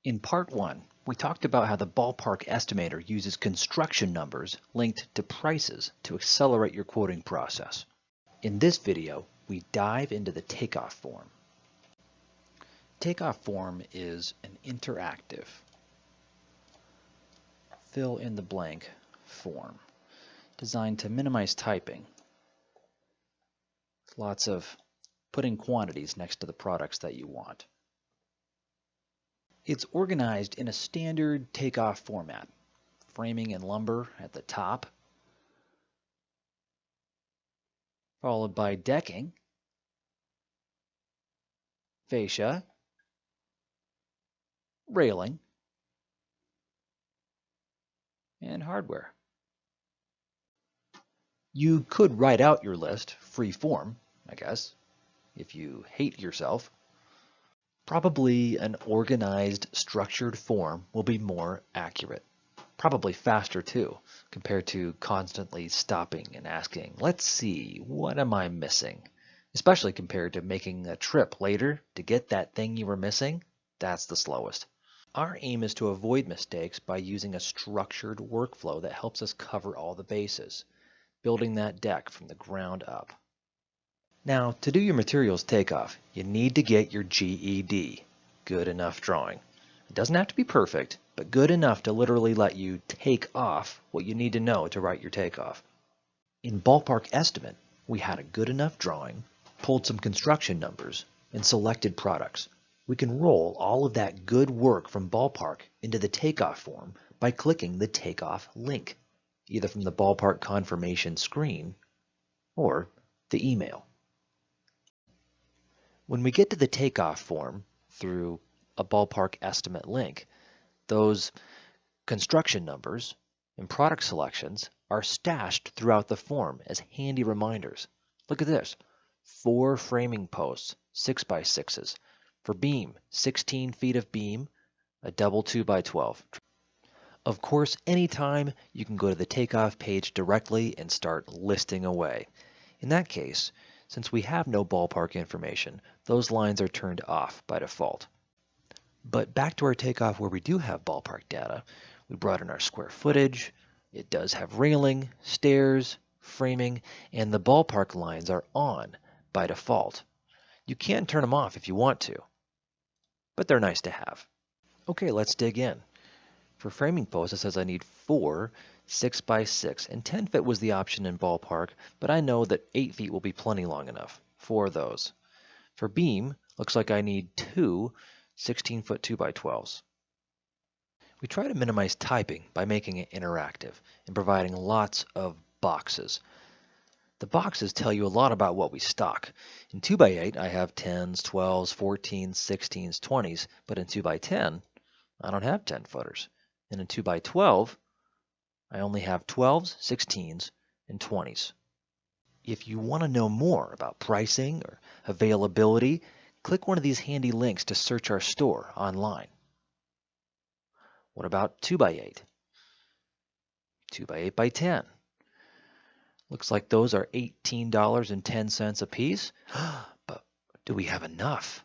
In part 1, we talked about how the ballpark estimator uses construction numbers linked to prices to accelerate your quoting process. In this video, we dive into the takeoff form. Takeoff form is an interactive, fill in the blank form designed to minimize typing. Lots of putting quantities next to the products that you want. It's organized in a standard takeoff format. Framing and lumber at the top, followed by decking, fascia, railing, and hardware. You could write out your list free form, I guess, if you hate yourself. Probably an organized, structured form will be more accurate. Probably faster too, compared to constantly stopping and asking, let's see, what am I missing? Especially compared to making a trip later to get that thing you were missing, that's the slowest. Our aim is to avoid mistakes by using a structured workflow that helps us cover all the bases, building that deck from the ground up. Now, to do your materials takeoff, you need to get your GED, good enough drawing. It doesn't have to be perfect, but good enough to literally let you take off what you need to know to write your takeoff. In Ballpark Estimate, we had a good enough drawing, pulled some construction numbers, and selected products. We can roll all of that good work from Ballpark into the takeoff form by clicking the takeoff link, either from the Ballpark confirmation screen or the email. When we get to the takeoff form through a Ballpark Estimate link, those construction numbers and product selections are stashed throughout the form as handy reminders. Look at this, 4 framing posts, 6x6s. For beam, 16 feet of beam, a double 2x12. Of course, anytime you can go to the takeoff page directly and start listing away. In that case, since we have no ballpark information, those lines are turned off by default. But back to our takeoff where we do have ballpark data, we brought in our square footage, it does have railing, stairs, framing, and the ballpark lines are on by default. You can turn them off if you want to, but they're nice to have. Okay, let's dig in. For framing posts, it says I need 4 6x6, and 10 foot was the option in ballpark, but I know that 8 feet will be plenty long enough for those. For beam, looks like I need 2 16-foot 2x12s. We try to minimize typing by making it interactive and providing lots of boxes. The boxes tell you a lot about what we stock. In 2x8, I have 10s, 12s, 14s, 16s, 20s, but in 2x10, I don't have 10 footers. And in 2x12, I only have 12s, 16s, and 20s. If you want to know more about pricing or availability, click one of these handy links to search our store online. What about 2x8? 2x8x10. Looks like those are $18.10 a piece, but do we have enough?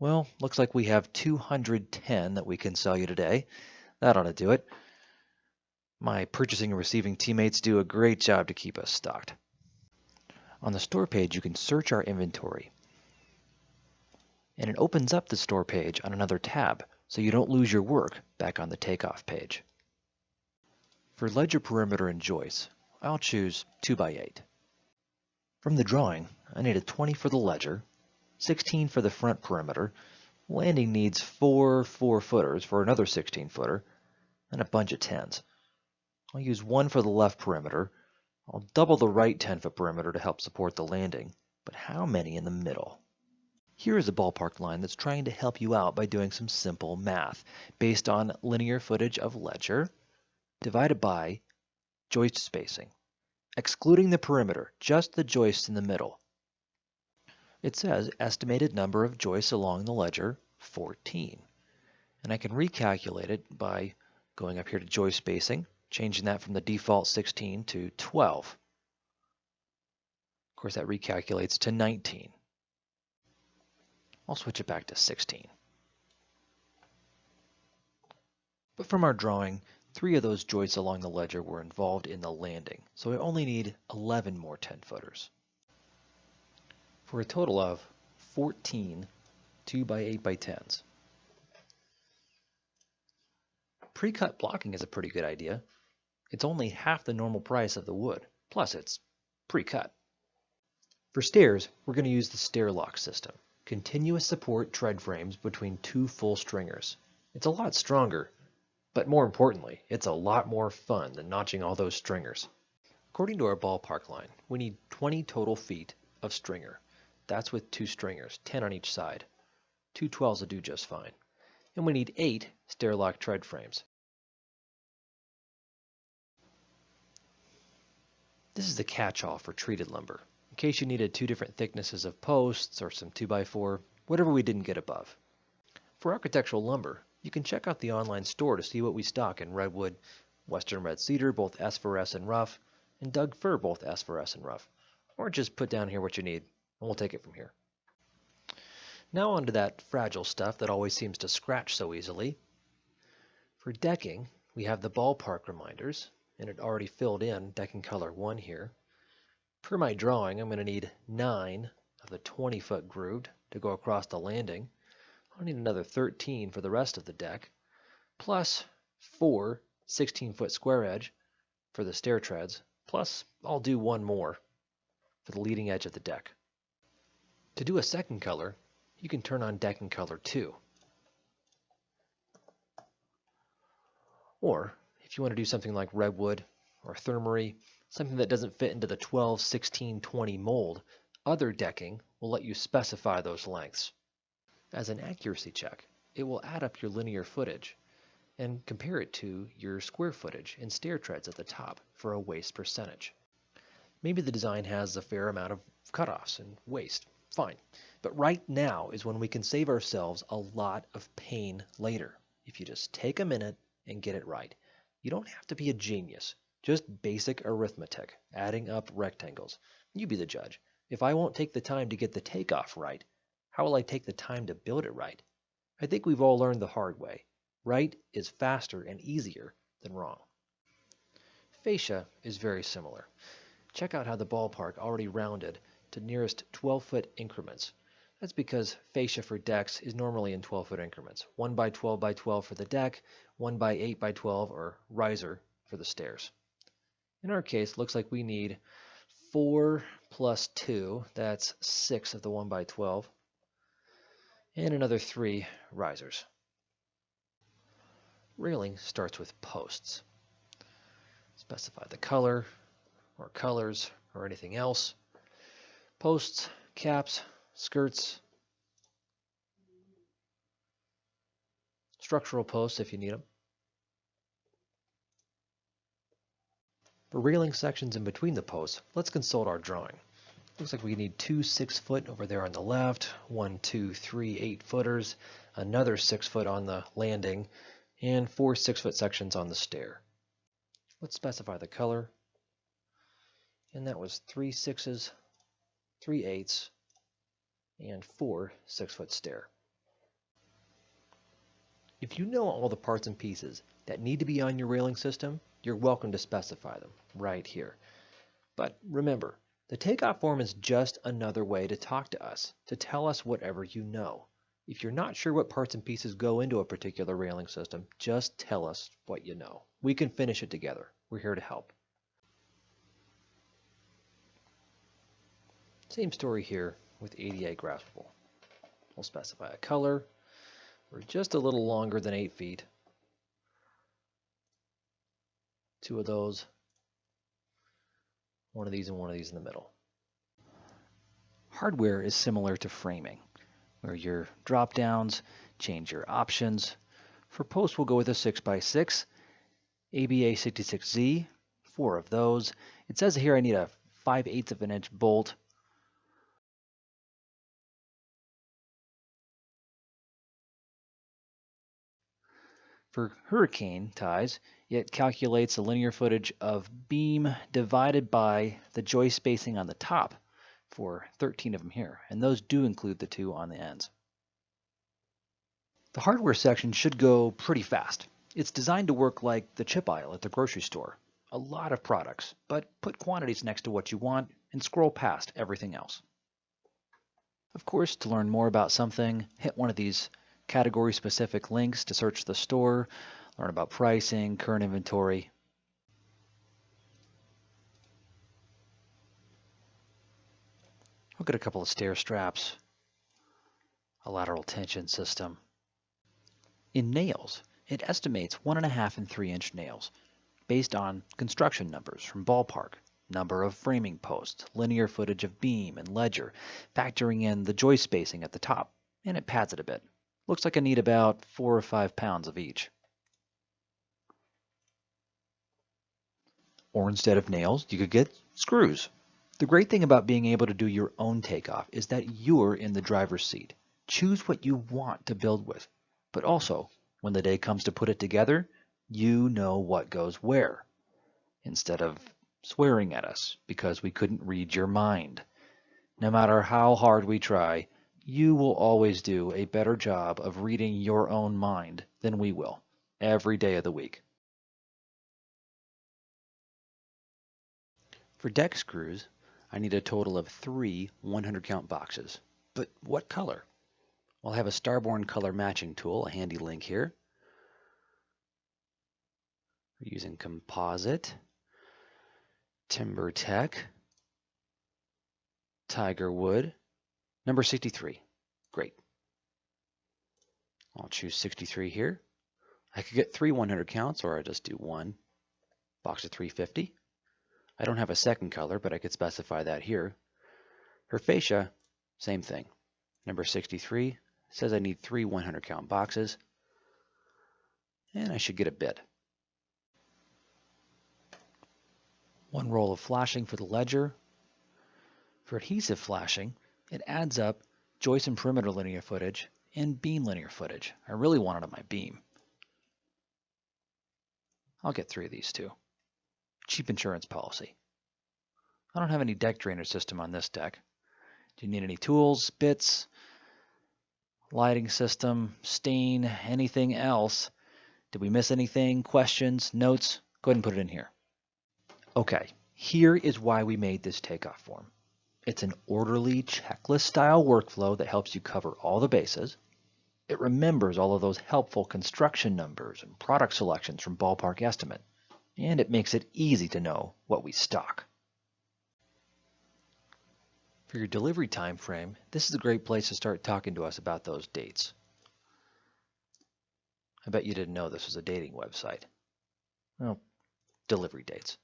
Well, looks like we have 210 that we can sell you today. That ought to do it. My purchasing and receiving teammates do a great job to keep us stocked. On the store page, you can search our inventory, and it opens up the store page on another tab, so you don't lose your work back on the takeoff page. For ledger perimeter and joists, I'll choose 2x8. From the drawing, I need a 20 for the ledger, 16 for the front perimeter, landing needs 4 4-footers for another 16-footer, and a bunch of 10s. I'll use 1 for the left perimeter. I'll double the right 10-foot perimeter to help support the landing, but how many in the middle? Here is a ballpark line that's trying to help you out by doing some simple math based on linear footage of ledger divided by joist spacing, excluding the perimeter, just the joists in the middle. It says estimated number of joists along the ledger, 14. And I can recalculate it by going up here to joist spacing, changing that from the default 16 to 12. Of course, that recalculates to 19. I'll switch it back to 16. But from our drawing, 3 of those joists along the ledger were involved in the landing, so I only need 11 more 10-footers. For a total of 14 2x8x10s. Pre-cut blocking is a pretty good idea. It's only half the normal price of the wood, plus it's pre-cut. For stairs, we're going to use the stair lock system. Continuous support tread frames between 2 full stringers. It's a lot stronger, but more importantly, it's a lot more fun than notching all those stringers. According to our ballpark line, we need 20 total feet of stringer. That's with 2 stringers, 10 on each side. 2 12s will do just fine. And we need 8 stair lock tread frames. This is the catch-all for treated lumber, in case you needed 2 different thicknesses of posts or some 2x4, whatever we didn't get above. For architectural lumber, you can check out the online store to see what we stock in redwood, western red cedar, both S4S and rough, and Doug fir, both S4S and rough. Or just put down here what you need, and we'll take it from here. Now onto that fragile stuff that always seems to scratch so easily. For decking, we have the ballpark reminders, and it already filled in decking color 1 here. Per my drawing, I'm going to need 9 of the 20-foot grooved to go across the landing. I'll need another 13 for the rest of the deck, plus 4 16-foot square edge for the stair treads, plus I'll do 1 more for the leading edge of the deck. To do a second color, you can turn on decking color 2. Or, if you want to do something like redwood or thermery, something that doesn't fit into the 12, 16, 20 mold, other decking will let you specify those lengths. As an accuracy check, it will add up your linear footage and compare it to your square footage and stair treads at the top for a waste percentage. Maybe the design has a fair amount of cutoffs and waste. Fine. But right now is when we can save ourselves a lot of pain later, if you just take a minute and get it right. You don't have to be a genius, just basic arithmetic, adding up rectangles. You be the judge. If I won't take the time to get the takeoff right, how will I take the time to build it right? I think we've all learned the hard way. Right is faster and easier than wrong. Fascia is very similar. Check out how the ballpark already rounded to nearest 12-foot increments. That's because fascia for decks is normally in 12-foot increments. 1 by 12 by 12 for the deck, 1 by 8 by 12 or riser for the stairs. In our case, looks like we need 4 plus 2, that's 6 of the 1 by 12, and another 3 risers. Railing starts with posts. Specify the color or colors or anything else. Posts, caps, skirts, structural posts if you need them. For railing sections in between the posts, let's consult our drawing. Looks like we need 2 6-foot over there on the left, 1, 2, 3 8-footers, another 6-foot on the landing, and 4 6-foot sections on the stair. Let's specify the color, and that was 3 6s, 3 8s, and 4 6-foot stair. If you know all the parts and pieces that need to be on your railing system, you're welcome to specify them right here. But remember, the takeoff form is just another way to talk to us, to tell us whatever you know. If you're not sure what parts and pieces go into a particular railing system, just tell us what you know. We can finish it together. We're here to help. Same story here with ADA graspable. We'll specify a color. We're just a little longer than 8 feet. 2 of those, 1 of these and 1 of these in the middle. Hardware is similar to framing, where your drop downs change your options. For posts, we'll go with a 6x6, ABA 66Z, 4 of those. It says here I need a 5/8 of an inch bolt. For hurricane ties, it calculates the linear footage of beam divided by the joist spacing on the top for 13 of them here, and those do include the 2 on the ends. The hardware section should go pretty fast. It's designed to work like the chip aisle at the grocery store. A lot of products, but put quantities next to what you want and scroll past everything else. Of course, to learn more about something, hit one of these category-specific links to search the store, learn about pricing, current inventory. Look at a couple of stair straps, a lateral tension system. In nails, it estimates 1.5 and 3-inch nails based on construction numbers from Ballpark, number of framing posts, linear footage of beam and ledger, factoring in the joist spacing at the top, and it pads it a bit. Looks like I need about 4 or 5 pounds of each. Or instead of nails, you could get screws. The great thing about being able to do your own takeoff is that you're in the driver's seat. Choose what you want to build with, but also, when the day comes to put it together, you know what goes where, instead of swearing at us because we couldn't read your mind. No matter how hard we try, you will always do a better job of reading your own mind than we will, every day of the week. For deck screws, I need a total of 3 100-count boxes. But what color? Well, I have a Starborn color matching tool, a handy link here. We're using composite, Timber Tech, Tiger Wood, number 63. Great. I'll choose 63 here. I could get 3 100 counts, or I just do one box of 350. I don't have a second color, but I could specify that here. For fascia, same thing. Number 63 says I need 3 100 count boxes, and I should get a bid. 1 roll of flashing for the ledger. For adhesive flashing, it adds up joist and perimeter linear footage and beam linear footage. I really want it on my beam. I'll get 3 of these too. Cheap insurance policy. I don't have any deck drainage system on this deck. Do you need any tools, bits, lighting system, stain, anything else? Did we miss anything? Questions, notes? Go ahead and put it in here. Okay, here is why we made this takeoff form. It's an orderly checklist-style workflow that helps you cover all the bases. It remembers all of those helpful construction numbers and product selections from Ballpark Estimate, and it makes it easy to know what we stock. For your delivery time frame, this is a great place to start talking to us about those dates. I bet you didn't know this was a dating website. Well, delivery dates.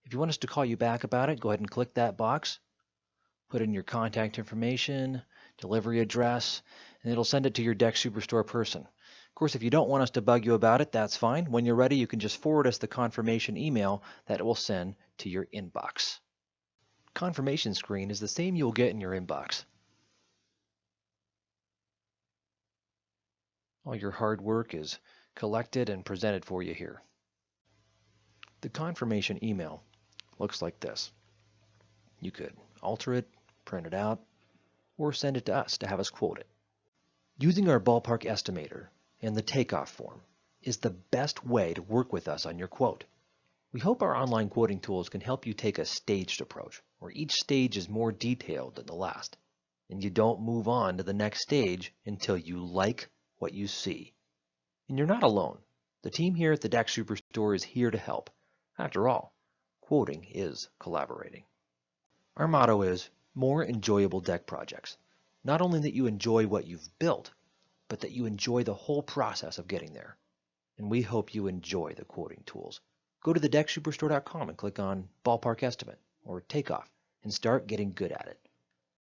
If you want us to call you back about it, go ahead and click that box, put in your contact information, delivery address, and it'll send it to your Deck Superstore person. Of course, if you don't want us to bug you about it, that's fine. When you're ready, you can just forward us the confirmation email that it will send to your inbox. Confirmation screen is the same you'll get in your inbox. All your hard work is collected and presented for you here. The confirmation email looks like this. You could alter it, print it out, or send it to us to have us quote it. Using our ballpark estimator and the takeoff form is the best way to work with us on your quote. We hope our online quoting tools can help you take a staged approach, where each stage is more detailed than the last, and you don't move on to the next stage until you like what you see. And you're not alone. The team here at the Deck Superstore is here to help. After all, quoting is collaborating. Our motto is more enjoyable deck projects. Not only that you enjoy what you've built, but that you enjoy the whole process of getting there. And we hope you enjoy the quoting tools. Go to thedecksuperstore.com and click on Ballpark Estimate or Takeoff and start getting good at it.